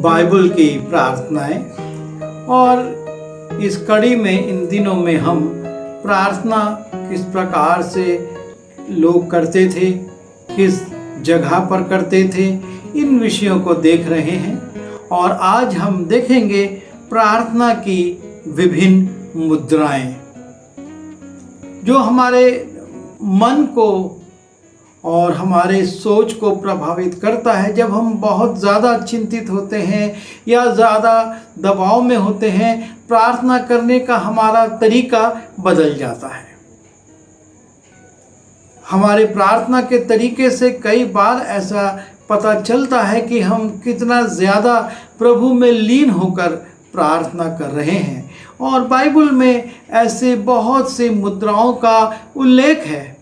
Bible की प्रार्थनाएं। और इस कड़ी में इन दिनों में हम प्रार्थना किस प्रकार से लोग करते थे, किस जगह पर करते थे, इन विषयों को देख रहे हैं। और आज हम देखेंगे प्रार्थना की विभिन्न मुद्राएं जो हमारे मन को और हमारे सोच को प्रभावित करता है। जब हम बहुत ज़्यादा चिंतित होते हैं या ज़्यादा दबाव में होते हैं, प्रार्थना करने का हमारा तरीका बदल जाता है। हमारे प्रार्थना के तरीके से कई बार ऐसा पता चलता है कि हम कितना ज़्यादा प्रभु में लीन होकर प्रार्थना कर रहे हैं। और बाइबल में ऐसे बहुत से मुद्राओं का उल्लेख है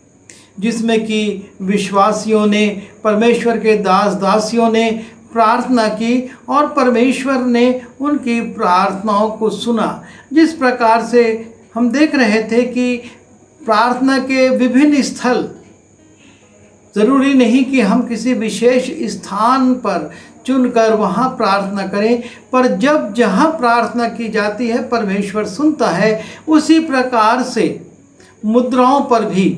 जिसमें कि विश्वासियों ने, परमेश्वर के दास दासियों ने प्रार्थना की और परमेश्वर ने उनकी प्रार्थनाओं को सुना। जिस प्रकार से हम देख रहे थे कि प्रार्थना के विभिन्न स्थल, ज़रूरी नहीं कि हम किसी विशेष स्थान पर चुनकर वहाँ प्रार्थना करें, पर जब जहाँ प्रार्थना की जाती है परमेश्वर सुनता है। उसी प्रकार से मुद्राओं पर भी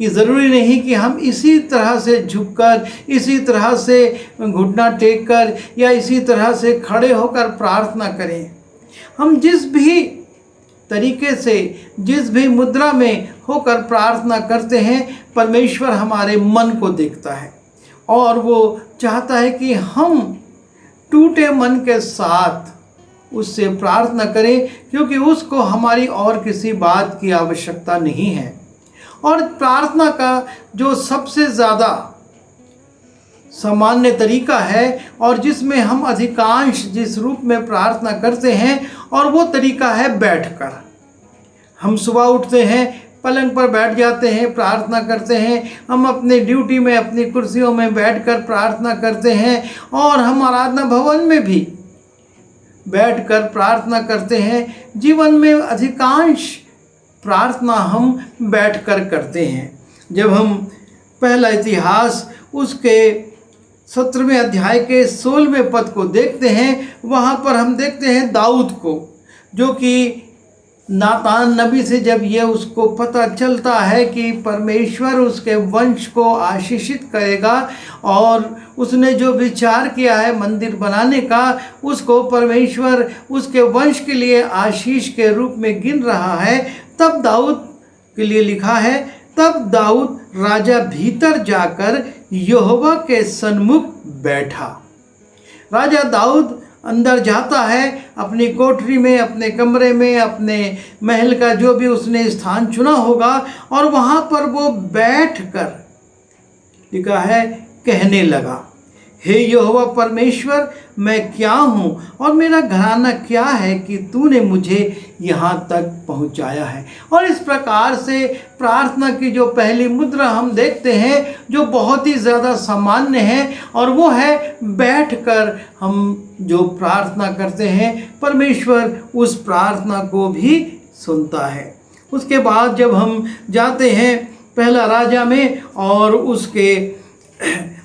कि ज़रूरी नहीं कि हम इसी तरह से झुककर, इसी तरह से घुटना टेक कर या इसी तरह से खड़े होकर प्रार्थना करें। हम जिस भी तरीके से, जिस भी मुद्रा में होकर प्रार्थना करते हैं, परमेश्वर हमारे मन को देखता है और वो चाहता है कि हम टूटे मन के साथ उससे प्रार्थना करें, क्योंकि उसको हमारी और किसी बात की आवश्यकता नहीं है। और प्रार्थना का जो सबसे ज़्यादा सामान्य तरीका है और जिसमें हम अधिकांश जिस रूप में प्रार्थना करते हैं, और वो तरीका है बैठकर। हम सुबह उठते हैं, पलंग पर बैठ जाते हैं, प्रार्थना करते हैं। हम अपने ड्यूटी में अपनी कुर्सियों में बैठकर प्रार्थना करते हैं और हम आराधना भवन में भी बैठकर प्रार्थना करते हैं। जीवन में अधिकांश प्रार्थना हम बैठकर करते हैं। जब हम पहला इतिहास उसके 17वें अध्याय के 16वें पद को देखते हैं, वहाँ पर हम देखते हैं दाऊद को, जो कि नातान नबी से जब ये उसको पता चलता है कि परमेश्वर उसके वंश को आशीषित करेगा और उसने जो विचार किया है मंदिर बनाने का, उसको परमेश्वर उसके वंश के लिए आशीष के रूप में गिन रहा है, तब दाऊद के लिए लिखा है, तब दाऊद राजा भीतर जाकर यहोवा के सन्मुख बैठा। राजा दाऊद अंदर जाता है अपनी कोठरी में, अपने कमरे में, अपने महल का जो भी उसने स्थान चुना होगा, और वहाँ पर वो बैठकर, लिखा है, कहने लगा, हे यहोवा परमेश्वर, मैं क्या हूँ और मेरा घराना क्या है कि तूने मुझे यहाँ तक पहुँचाया है। और इस प्रकार से प्रार्थना की जो पहली मुद्रा हम देखते हैं, जो बहुत ही ज़्यादा सामान्य है, और वो है बैठकर हम जो प्रार्थना करते हैं, परमेश्वर उस प्रार्थना को भी सुनता है। उसके बाद जब हम जाते हैं पहला राजा में और उसके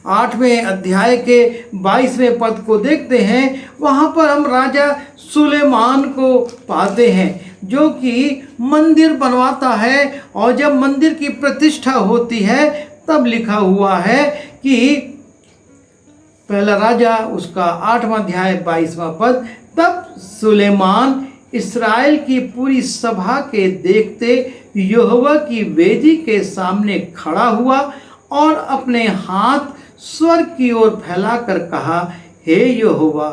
8वें अध्याय के 22वें पद को देखते हैं, वहाँ पर हम राजा सुलेमान को पाते हैं, जो कि मंदिर बनवाता है। और जब मंदिर की प्रतिष्ठा होती है, तब लिखा हुआ है कि पहला राजा उसका 8वां अध्याय 22वां पद, तब सुलेमान इस्राएल की पूरी सभा के देखते यहोवा की वेदी के सामने खड़ा हुआ और अपने हाथ स्वर्ग की ओर फैलाकर कहा, हे यहोवा,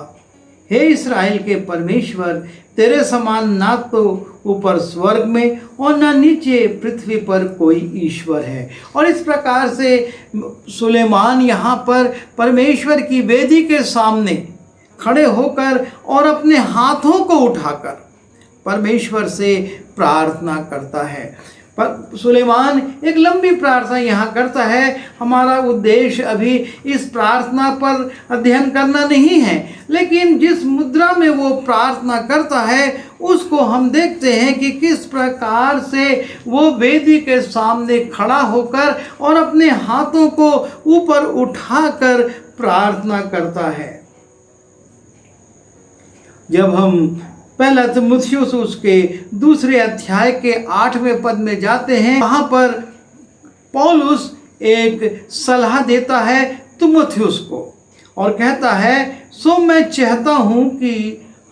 हे इस्राएल के परमेश्वर, तेरे समान ना तो ऊपर स्वर्ग में और ना नीचे पृथ्वी पर कोई ईश्वर है। और इस प्रकार से सुलेमान यहाँ पर परमेश्वर की वेदी के सामने खड़े होकर और अपने हाथों को उठाकर परमेश्वर से प्रार्थना करता है। पर सुलेमान एक लंबी प्रार्थना यहाँ करता है। हमारा उद्देश्य अभी इस प्रार्थना पर अध्ययन करना नहीं है, लेकिन जिस मुद्रा में वो प्रार्थना करता है उसको हम देखते हैं कि किस प्रकार से वो वेदी के सामने खड़ा होकर और अपने हाथों को ऊपर उठाकर प्रार्थना करता है। जब हम पहला तीमुथियुस उसके दूसरे अध्याय के 8वें पद में जाते हैं, वहाँ पर पौलुस एक सलाह देता है तीमुथियुस को और कहता है, सो मैं चाहता हूँ कि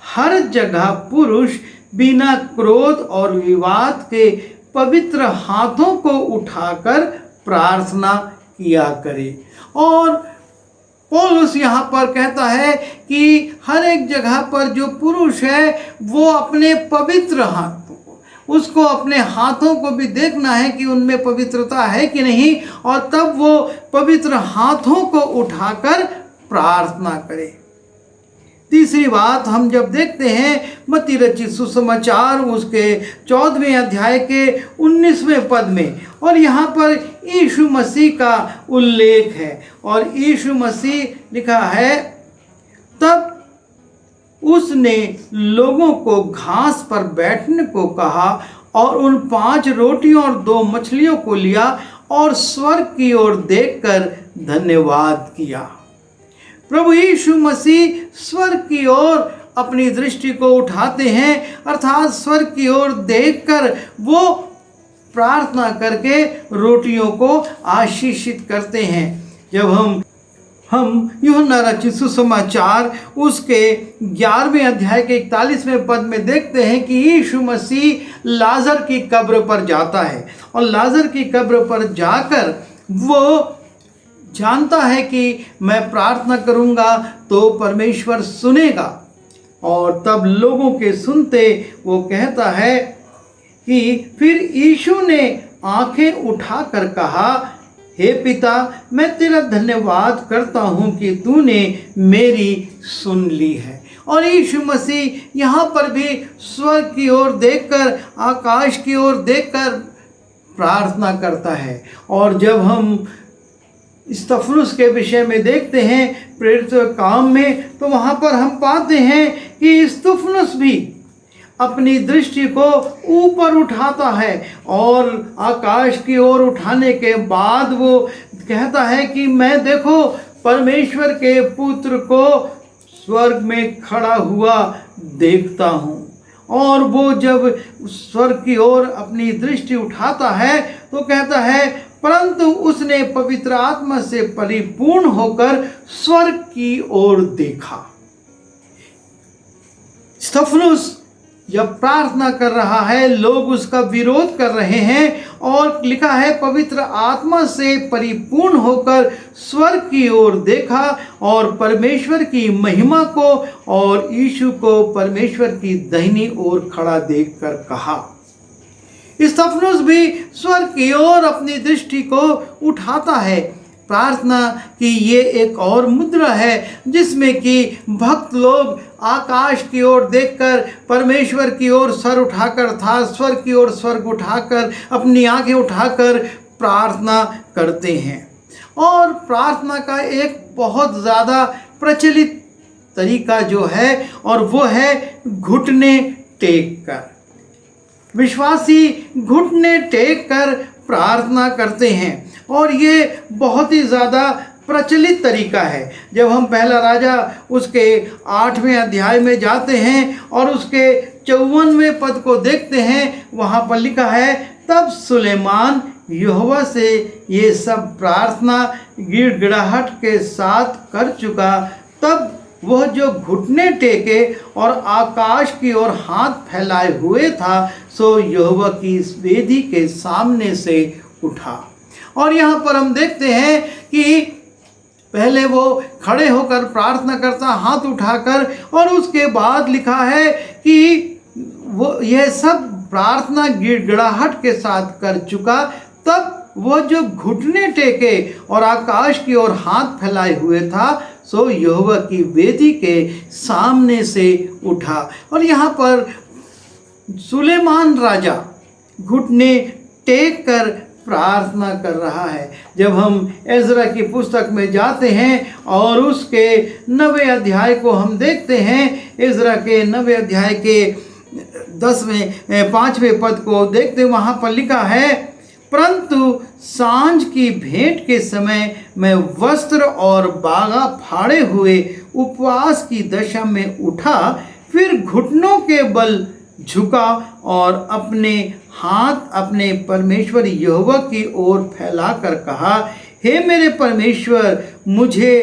हर जगह पुरुष बिना क्रोध और विवाद के पवित्र हाथों को उठाकर प्रार्थना किया करे। और पौलुस यहाँ पर कहता है कि हर एक जगह पर जो पुरुष है वो अपने पवित्र हाथों को, उसको अपने हाथों को भी देखना है कि उनमें पवित्रता है कि नहीं, और तब वो पवित्र हाथों को उठाकर प्रार्थना करे। तीसरी बात हम जब देखते हैं मत्ती रचित सुसमाचार उसके 14वें अध्याय के 19वें पद में, और यहाँ पर यीशु मसीह का उल्लेख है और यीशु मसीह लिखा है, तब उसने लोगों को घास पर बैठने को कहा और उन 5 रोटियों और 2 मछलियों को लिया और स्वर्ग की ओर देखकर धन्यवाद किया। प्रभु यीशु मसीह स्वर्ग की ओर अपनी दृष्टि को उठाते हैं, अर्थात स्वर्ग की ओर देखकर वो प्रार्थना करके रोटियों को आशीषित करते हैं। जब हम यूहन्ना रचित सुसमाचार उसके 11वें अध्याय के 41वें पद में देखते हैं कि यीशु मसीह लाजर की कब्र पर जाता है और लाजर की कब्र पर जाकर वो जानता है कि मैं प्रार्थना करूंगा तो परमेश्वर सुनेगा, और तब लोगों के सुनते वो कहता है कि फिर यीशु ने आंखें उठाकर कहा, हे पिता, मैं तेरा धन्यवाद करता हूँ कि तूने मेरी सुन ली है। और यीशु मसीह यहाँ पर भी स्वर्ग की ओर देखकर, आकाश की ओर देखकर प्रार्थना करता है। और जब हम स्तफनुस के विषय में देखते हैं प्रेरित काम में, तो वहाँ पर हम पाते हैं कि स्तफनुस भी अपनी दृष्टि को ऊपर उठाता है और आकाश की ओर उठाने के बाद वो कहता है कि मैं देखो परमेश्वर के पुत्र को स्वर्ग में खड़ा हुआ देखता हूँ। और वो जब स्वर्ग की ओर अपनी दृष्टि उठाता है तो कहता है, परंतु उसने पवित्र आत्मा से परिपूर्ण होकर स्वर्ग की ओर देखा। स्तफनुस जब प्रार्थना कर रहा है, लोग उसका विरोध कर रहे हैं, और लिखा है पवित्र आत्मा से परिपूर्ण होकर स्वर्ग की ओर देखा और परमेश्वर की महिमा को और यीशु को परमेश्वर की दाहिनी ओर खड़ा देखकर कहा। स्तफनुस भी स्वर्ग की ओर अपनी दृष्टि को उठाता है। प्रार्थना की ये एक और मुद्रा है जिसमें कि भक्त लोग आकाश की ओर देखकर, परमेश्वर की ओर सर उठाकर, था स्वर्ग की ओर स्वर्ग उठाकर, अपनी आंखें उठाकर प्रार्थना करते हैं। और प्रार्थना का एक बहुत ज़्यादा प्रचलित तरीका जो है, और वो है घुटने टेक कर। विश्वासी घुटने टेक कर प्रार्थना करते हैं और ये बहुत ही ज़्यादा प्रचलित तरीका है। जब हम पहला राजा उसके 8वें अध्याय में जाते हैं और उसके 54वें पद को देखते हैं, वहाँ पर लिखा है, तब सुलेमान यहोवा से ये सब प्रार्थना गिड़गिड़ाहट के साथ कर चुका। तब वह जो घुटने टेके और आकाश की ओर हाथ फैलाए हुए था, सो यहोवा की इस वेदी के सामने से उठा। और यहाँ पर हम देखते हैं कि पहले वो खड़े होकर प्रार्थना करता हाथ उठाकर, और उसके बाद लिखा है कि वो यह सब प्रार्थना गिड़गिड़ाहट के साथ कर चुका। तब वो जो घुटने टेके और आकाश की ओर हाथ फैलाए हुए था, सो यहोवा की वेदी के सामने से उठा। और यहाँ पर सुलेमान राजा घुटने टेक कर प्रार्थना कर रहा है। जब हम एजरा की पुस्तक में जाते हैं और उसके 9वें अध्याय को हम देखते हैं, एजरा के 9वें अध्याय के 5वें पद को देखते हैं, वहाँ पर लिखा है, परंतु सांझ की भेंट के समय मैं वस्त्र और बागा फाड़े हुए उपवास की दशा में उठा, फिर घुटनों के बल झुका और अपने हाथ अपने परमेश्वर यहोवा की ओर फैलाकर कहा, हे मेरे परमेश्वर, मुझे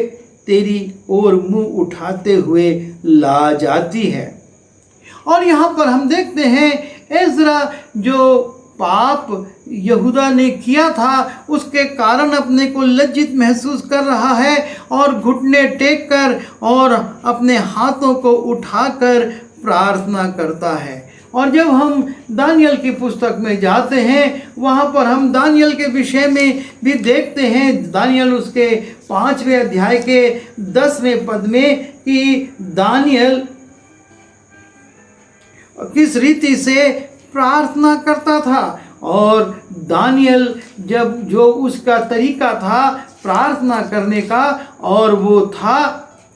तेरी ओर मुंह उठाते हुए लाज आती है। और यहाँ पर हम देखते हैं एजरा जो पाप यहूदा ने किया था उसके कारण अपने को लज्जित महसूस कर रहा है और घुटने टेक कर और अपने हाथों को उठाकर प्रार्थना करता है। और जब हम दानियल की पुस्तक में जाते हैं वहाँ पर हम दानियल के विषय में भी देखते हैं, दानियल उसके 5वें अध्याय के 10वें पद में, कि दानियल किस रीति से प्रार्थना करता था। और दानियल जब जो उसका तरीका था प्रार्थना करने का, और वो था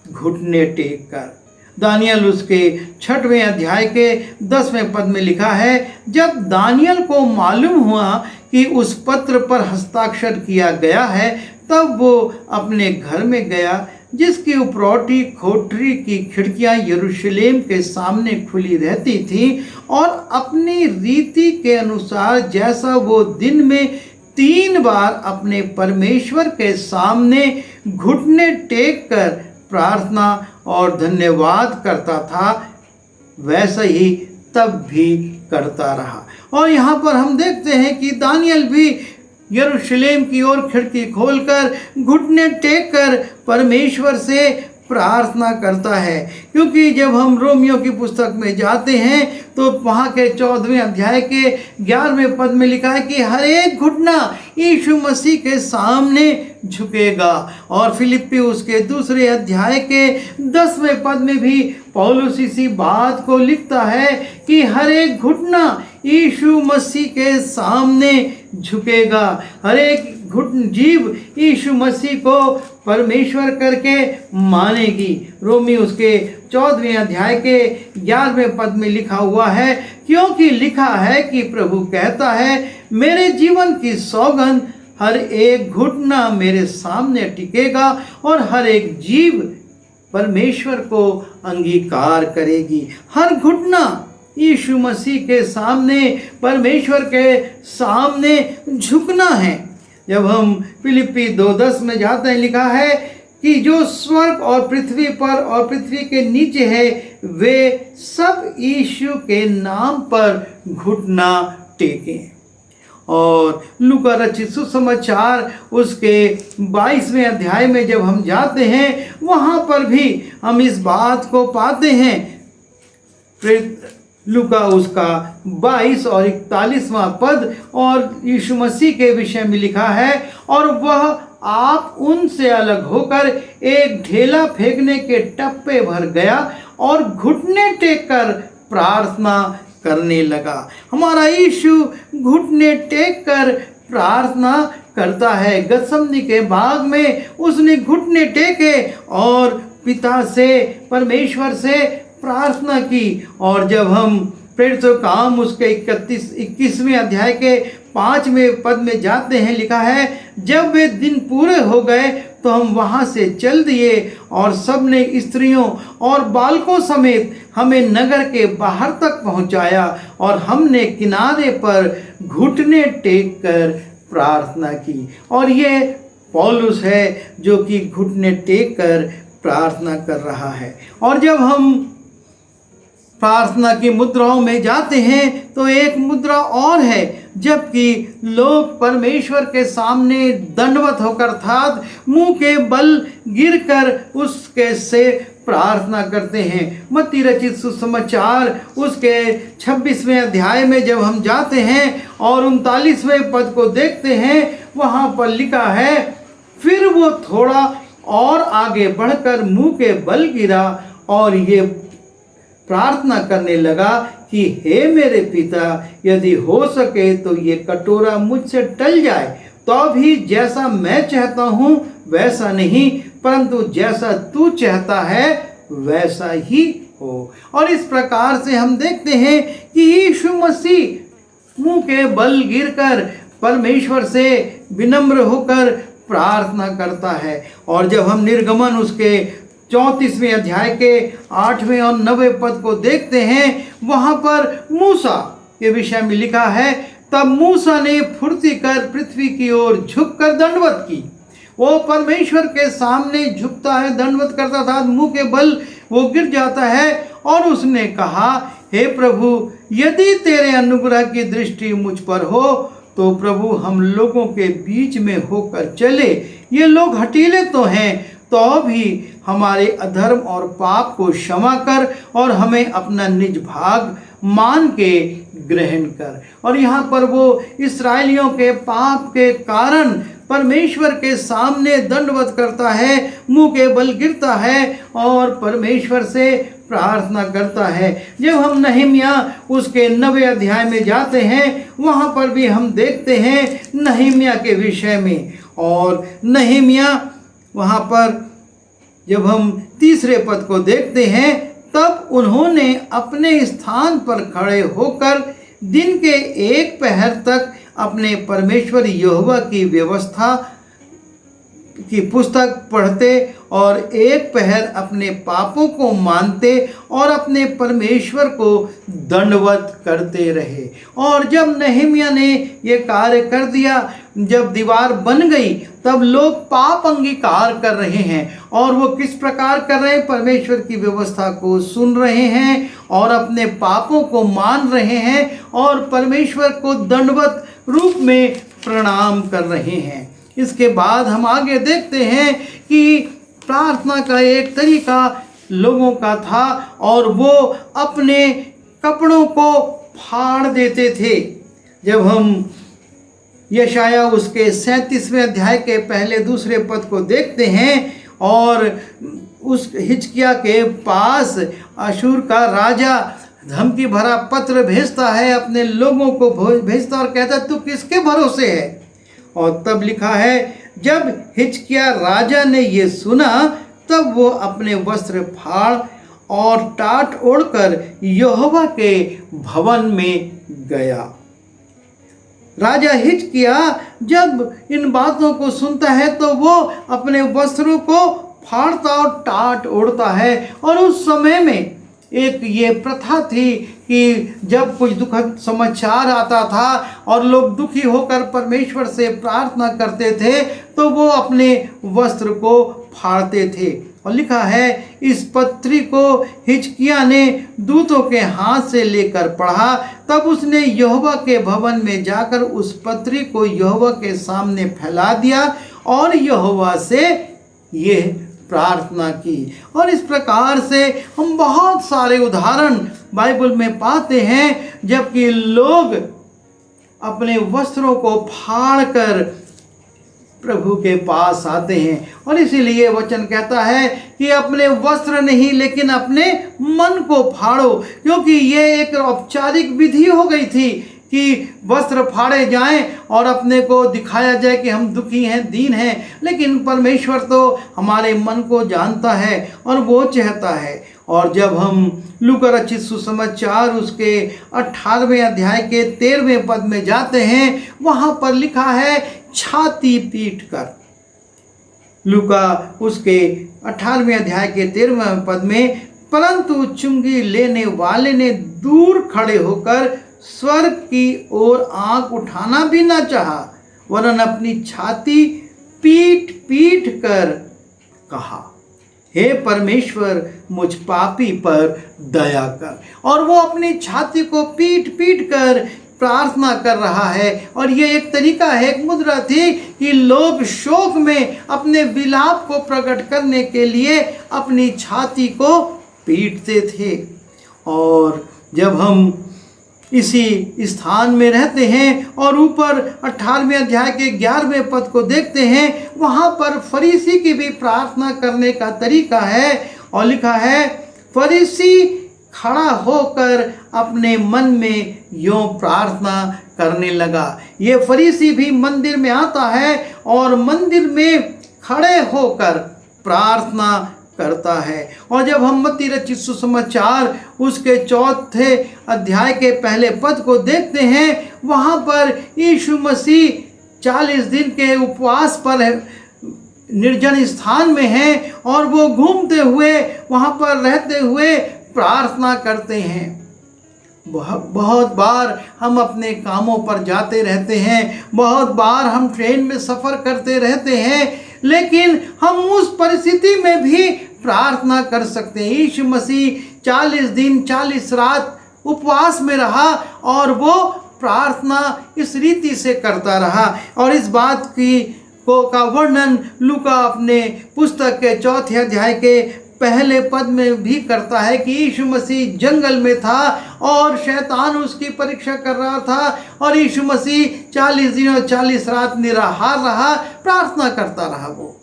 घुटने टेक कर। दानियल उसके 6वें अध्याय के 10वें पद में लिखा है, जब दानियल को मालूम हुआ कि उस पत्र पर हस्ताक्षर किया गया है, तब वो अपने घर में गया जिसकी उपरौठी कोठरी की खिड़कियां यरूशलेम के सामने खुली रहती थीं, और अपनी रीति के अनुसार जैसा वो दिन में 3 बार अपने परमेश्वर के सामने घुटने टेक कर प्रार्थना और धन्यवाद करता था, वैसा ही तब भी करता रहा। और यहाँ पर हम देखते हैं कि दानियल भी यरूशलेम की ओर खिड़की खोलकर घुटने टेक कर परमेश्वर से प्रार्थना करता है। क्योंकि जब हम रोमियो की पुस्तक में जाते हैं तो वहाँ के 14वें अध्याय के 11वें पद में लिखा है कि हर एक घुटना यीशु मसीह के सामने झुकेगा। और फिलिप्पी उसके 2 अध्याय के 10वें पद में भी पौलुस इसी बात को लिखता है कि हर एक घुटना यीशु मसीह के सामने झुकेगा, हर एक जीव यीशु मसीह को परमेश्वर करके मानेगी। रोमी उसके 14वें अध्याय के 11वें पद में लिखा हुआ है, क्योंकि लिखा है कि प्रभु कहता है, मेरे जीवन की सौगंध, हर एक घुटना मेरे सामने टिकेगा और हर एक जीव परमेश्वर को अंगीकार करेगी। हर घुटना यीशु मसीह के सामने, परमेश्वर के सामने झुकना है। जब हम फिलिप्पी 2:10 में जाते हैं, लिखा है कि जो स्वर्ग और पृथ्वी पर और पृथ्वी के नीचे है, वे सब यीशु के नाम पर घुटना टेकें। और लूका रचित सुसमाचार उसके 22वें अध्याय में जब हम जाते हैं, वहाँ पर भी हम इस बात को पाते हैं। लूका उसका 22 और 41वां पद, और यीशु मसीह के विषय में लिखा है, और वह आप उनसे अलग होकर एक ढेला फेंकने के टप्पे भर गया और घुटने टेक कर प्रार्थना करने लगा। हमारा यीशु घुटने टेक कर प्रार्थना करता है। गतसमनी के बाग में उसने घुटने टेके और पिता से, परमेश्वर से प्रार्थना की। और जब हम प्रेरितों का काम उसके 21वें अध्याय के 5वें पद में जाते हैं, लिखा है, जब वे दिन पूरे हो गए तो हम वहाँ से चल दिए और सबने स्त्रियों और बालकों समेत हमें नगर के बाहर तक पहुँचाया, और हमने किनारे पर घुटने टेक कर प्रार्थना की। और ये पौलुस है जो कि घुटने टेक कर प्रार्थना कर रहा है। और जब हम प्रार्थना की मुद्राओं में जाते हैं तो एक मुद्रा और है, जबकि लोग परमेश्वर के सामने दंडवत होकर अर्थात मुंह के बल गिरकर उसके से प्रार्थना करते हैं। मत्ती रचित सुसमाचार उसके 26वें अध्याय में जब हम जाते हैं और 39वें पद को देखते हैं, वहाँ पर लिखा है, फिर वो थोड़ा और आगे बढ़कर मुंह के बल गिरा और ये प्रार्थना करने लगा कि हे मेरे पिता, यदि हो सके तो ये कटोरा मुझसे टल जाए, तो भी जैसा मैं चाहता हूँ वैसा नहीं, परंतु जैसा तू चाहता है वैसा ही हो। और इस प्रकार से हम देखते हैं कि यीशु मसीह मुंह के बल गिरकर परमेश्वर से विनम्र होकर प्रार्थना करता है। और जब हम निर्गमन उसके 34वें अध्याय के 8वें और 9वें पद को देखते हैं, वहां पर मूसा के विषय में लिखा है, तब मूसा ने फुर्ती कर पृथ्वी की ओर झुककर दंडवत की। वो परमेश्वर के सामने झुकता है, दंडवत करता था, मुंह के बल वो गिर जाता है और उसने कहा, हे प्रभु, यदि तेरे अनुग्रह की दृष्टि मुझ पर हो तो प्रभु हम लोगों के बीच में होकर चले। ये लोग हठीले तो हैं, तो भी हमारे अधर्म और पाप को क्षमा कर और हमें अपना निज भाग मान के ग्रहण कर। और यहाँ पर वो इस्राएलियों के पाप के कारण परमेश्वर के सामने दंडवत करता है, मुंह के बल गिरता है और परमेश्वर से प्रार्थना करता है। जब हम नहम्या उसके 9वें अध्याय में जाते हैं, वहाँ पर भी हम देखते हैं नहम्या के विषय में। और नहम्या वहाँ पर जब हम 3रे पद को देखते हैं, तब उन्होंने अपने स्थान पर खड़े होकर दिन के 1 पहर तक अपने परमेश्वर यहोवा की व्यवस्था की पुस्तक पढ़ते और 1 पहर अपने पापों को मानते और अपने परमेश्वर को दंडवत करते रहे। और जब नहम्या ने ये कार्य कर दिया, जब दीवार बन गई, तब लोग पाप अंगीकार कर रहे हैं। और वो किस प्रकार कर रहे हैं? परमेश्वर की व्यवस्था को सुन रहे हैं और अपने पापों को मान रहे हैं और परमेश्वर को दंडवत रूप में प्रणाम कर रहे हैं। इसके बाद हम आगे देखते हैं कि प्रार्थना का एक तरीका लोगों का था और वो अपने कपड़ों को फाड़ देते थे। जब हम यशाया उसके 37वें अध्याय के 1-2 पद को देखते हैं, और उस हिजकिय्याह के पास अशूर का राजा धमकी भरा पत्र भेजता है, अपने लोगों को भेजता और कहता तू किसके भरोसे है। और तब लिखा है, जब हिजकिय्याह राजा ने ये सुना, तब वो अपने वस्त्र फाड़ और टाट ओढ़कर यहोवा के भवन में गया। राजा हिजकिय्याह जब इन बातों को सुनता है तो वो अपने वस्त्रों को फाड़ता और टाट ओढ़ता है। और उस समय में एक ये प्रथा थी कि जब कुछ दुखद समाचार आता था और लोग दुखी होकर परमेश्वर से प्रार्थना करते थे, तो वो अपने वस्त्र को फाड़ते थे। और लिखा है, इस पत्री को हिजकिय्याह ने दूतों के हाथ से लेकर पढ़ा। तब उसने यहोवा के भवन में जाकर उस पत्री को यहोवा के सामने फैला दिया और यहोवा से ये प्रार्थना की। और इस प्रकार से हम बहुत सारे उदाहरण बाइबल में पाते हैं, जबकि लोग अपने वस्त्रों को फाड़कर प्रभु के पास आते हैं। और इसीलिए वचन कहता है कि अपने वस्त्र नहीं लेकिन अपने मन को फाड़ो, क्योंकि ये एक औपचारिक विधि हो गई थी कि वस्त्र फाड़े जाएं और अपने को दिखाया जाए कि हम दुखी हैं, दीन हैं। लेकिन परमेश्वर तो हमारे मन को जानता है और वो चाहता है। और जब हम लूका रचित सुसमाचार उसके 18वें अध्याय के 13वें पद में जाते हैं, वहाँ पर लिखा है, छाती पीट कर। लूका उसके 18वें अध्याय के 13वें पद में, परंतु चुंगी लेने वाले ने दूर खड़े होकर स्वर्ग की ओर आंख उठाना भी न चाहा, वरन अपनी छाती पीट पीट कर कहा, हे परमेश्वर, मुझ पापी पर दया कर। और वो अपनी छाती को पीट पीट कर प्रार्थना कर रहा है। और ये एक तरीका है, एक मुद्रा थी कि लोग शोक में अपने विलाप को प्रकट करने के लिए अपनी छाती को पीटते थे। और जब हम इसी स्थान में रहते हैं और ऊपर 18वें अध्याय के 11वें पद को देखते हैं, वहाँ पर फरीसी की भी प्रार्थना करने का तरीका है। और लिखा है, फरीसी खड़ा होकर अपने मन में यूं प्रार्थना करने लगा। ये फरीसी भी मंदिर में आता है और मंदिर में खड़े होकर प्रार्थना करता है। और जब हम मत्ती रचित सुसमाचार उसके 4थे अध्याय के 1 पद को देखते हैं, वहाँ पर यीशु मसीह 40 दिन के उपवास पर निर्जन स्थान में हैं और वो घूमते हुए वहाँ पर रहते हुए प्रार्थना करते हैं। बहुत बार हम अपने कामों पर जाते रहते हैं, बहुत बार हम ट्रेन में सफ़र करते रहते हैं, लेकिन हम उस परिस्थिति में भी प्रार्थना कर सकते हैं। यीशु मसीह 40 दिन 40 रात उपवास में रहा और वो प्रार्थना इस रीति से करता रहा। और इस बात का वर्णन लूका अपने पुस्तक के 4 अध्याय के पहले पद में भी करता है कि यीशु मसीह जंगल में था और शैतान उसकी परीक्षा कर रहा था और यीशु मसीह 40 दिन और 40 रात निराहार रहा, प्रार्थना करता रहा वो।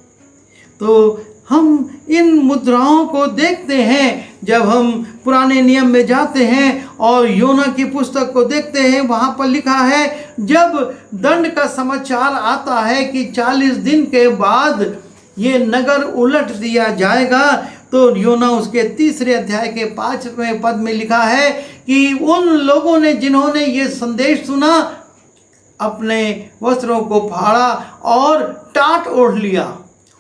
तो हम इन मुद्राओं को देखते हैं जब हम पुराने नियम में जाते हैं और योना की पुस्तक को देखते हैं। वहाँ पर लिखा है जब दंड का समाचार आता है कि 40 दिन के बाद ये नगर उलट दिया जाएगा, तो योना उसके 3 अध्याय के 5वें पद में लिखा है कि उन लोगों ने जिन्होंने ये संदेश सुना अपने वस्त्रों को फाड़ा और टाट ओढ़ लिया।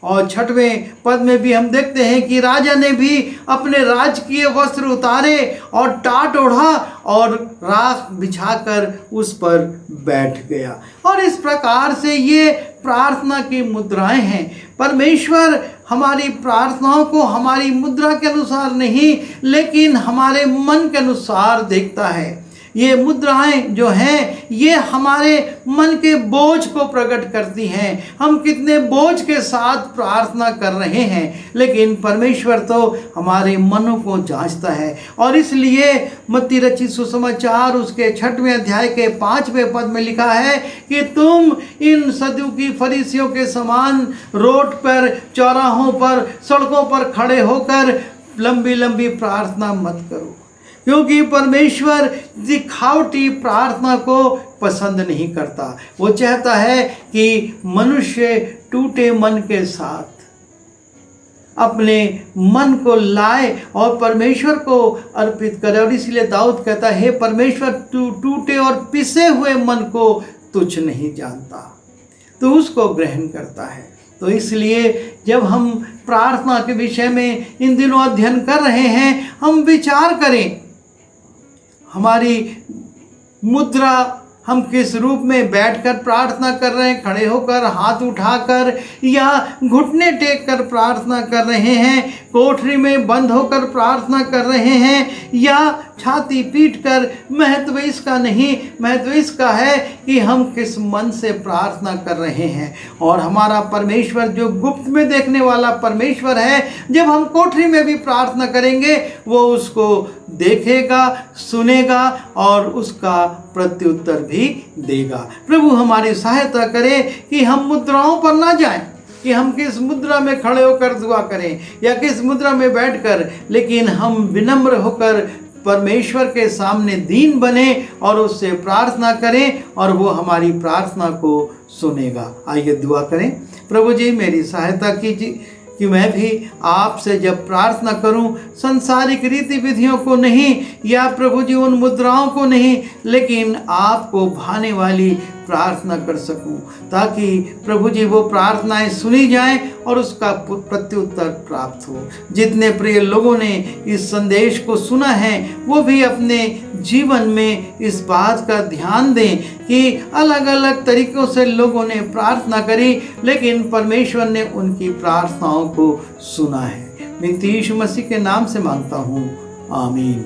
और 6वें पद में भी हम देखते हैं कि राजा ने भी अपने राजकीय वस्त्र उतारे और टाट ओढ़ा और राख बिछाकर उस पर बैठ गया। और इस प्रकार से ये प्रार्थना की मुद्राएं हैं। परमेश्वर हमारी प्रार्थनाओं को हमारी मुद्रा के अनुसार नहीं, लेकिन हमारे मन के अनुसार देखता है। ये मुद्राएं जो हैं ये हमारे मन के बोझ को प्रकट करती हैं, हम कितने बोझ के साथ प्रार्थना कर रहे हैं। लेकिन परमेश्वर तो हमारे मनों को जांचता है। और इसलिए मत्ती रचित सुसमाचार उसके 6वें अध्याय के 5वें पद में लिखा है कि तुम इन सदूकी फरीसियों के समान रोड पर, चौराहों पर, सड़कों पर खड़े होकर लंबी लंबी प्रार्थना मत करो, क्योंकि परमेश्वर दिखावटी प्रार्थना को पसंद नहीं करता। वो चाहता है कि मनुष्य टूटे मन के साथ अपने मन को लाए और परमेश्वर को अर्पित करे। और इसलिए दाऊद कहता है, हे परमेश्वर, तू टूटे और पिसे हुए मन को तुच्छ नहीं जानता, तो उसको ग्रहण करता है। तो इसलिए जब हम प्रार्थना के विषय में इन दिनों अध्ययन कर रहे हैं, हम विचार करें हमारी मुद्रा, हम किस रूप में बैठकर प्रार्थना कर रहे हैं, खड़े होकर, हाथ उठाकर, या घुटने टेक कर प्रार्थना कर रहे हैं, कोठरी में बंद होकर प्रार्थना कर रहे हैं, या छाती पीट कर। महत्व इसका नहीं, महत्व इसका है कि हम किस मन से प्रार्थना कर रहे हैं। और हमारा परमेश्वर जो गुप्त में देखने वाला परमेश्वर है, जब हम कोठरी में भी प्रार्थना करेंगे वो उसको देखेगा, सुनेगा और उसका प्रत्युत्तर भी देगा। प्रभु हमारी सहायता करे कि हम मुद्राओं पर ना जाएं कि हम किस मुद्रा में खड़े होकर दुआ करें या किस मुद्रा में बैठकर, लेकिन हम विनम्र होकर परमेश्वर के सामने दीन बने और उससे प्रार्थना करें और वो हमारी प्रार्थना को सुनेगा। आइए दुआ करें। प्रभु जी, मेरी सहायता कीजिए कि मैं भी आपसे जब प्रार्थना करूं, सांसारिक रीति विधियों को नहीं, या प्रभु जी उन मुद्राओं को नहीं, लेकिन आपको भाने वाली प्रार्थना कर सकूं, ताकि प्रभु जी वो प्रार्थनाएं सुनी जाएं और उसका प्रत्युत्तर प्राप्त हो। जितने प्रिय लोगों ने इस संदेश को सुना है वो भी अपने जीवन में इस बात का ध्यान दें कि अलग अलग तरीक़ों से लोगों ने प्रार्थना करी, लेकिन परमेश्वर ने उनकी प्रार्थनाओं को सुना है। मैं यीशु मसीह के नाम से मांगता हूँ, आमीन।